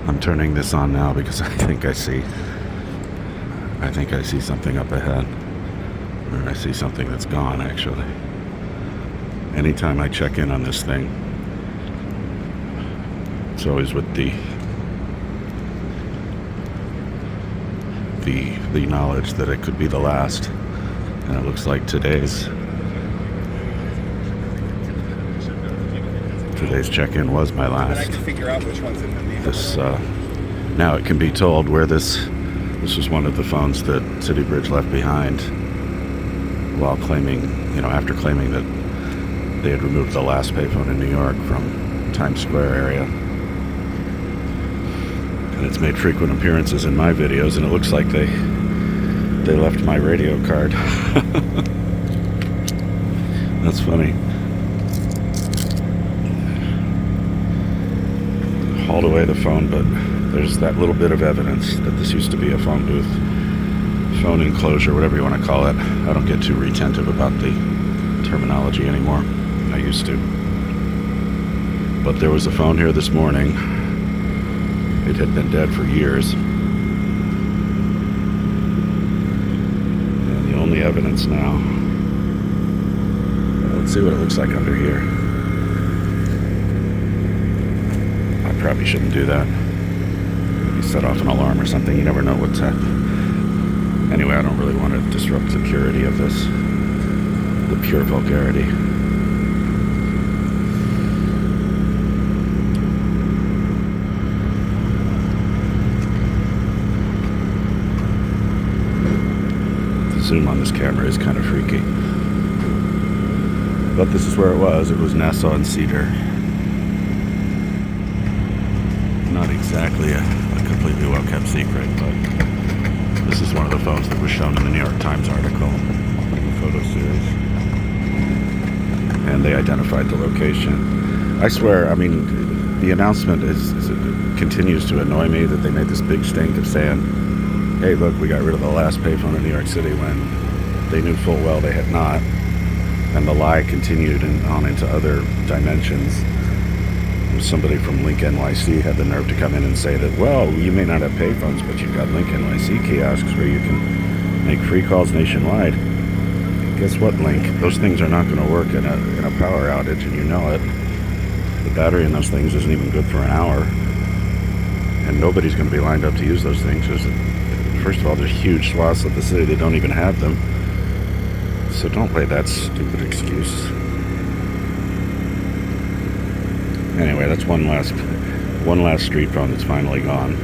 I'm turning this on now because I think I see something up ahead. Or I see something that's gone, actually. Anytime I check in on this thing, it's always with the knowledge that it could be the last. And it looks like today's check-in was my last. I can figure out which one's in the neighborhood. This now it can be told where this was one of the phones that CityBridge left behind while claiming, after claiming that they had removed the last payphone in New York from Times Square area. And it's made frequent appearances in my videos, and it looks like they left my radio card. That's funny. Hauled away the phone, but there's that little bit of evidence that this used to be a phone booth, phone enclosure, whatever you want to call it. I don't get too retentive about the terminology anymore. I used to. But there was a phone here this morning. It had been dead for years. And the only evidence now. Let's see what it looks like under here. I probably shouldn't do that. Maybe set off an alarm or something. You never know what's happening. Anyway, I don't really want to disrupt the purity of this. The pure vulgarity. The zoom on this camera is kind of freaky. But this is where it was. It was Nassau and Cedar. Not exactly a completely well-kept secret, but this is one of the phones that was shown in the New York Times article, the photo series. And they identified the location. I swear, the announcement continues to annoy me that they made this big stink of saying, hey, look, we got rid of the last payphone in New York City, when they knew full well they had not. And the lie continued on into other dimensions. Somebody from Link NYC had the nerve to come in and say that, well, you may not have payphones, but you've got Link NYC kiosks where you can make free calls nationwide. Guess what, Link? Those things are not going to work in a power outage, and you know it. The battery in those things isn't even good for an hour. And nobody's going to be lined up to use those things. First of all, there's huge swaths of the city that don't even have them. So don't play that stupid excuse. Anyway, that's one last street phone that's finally gone.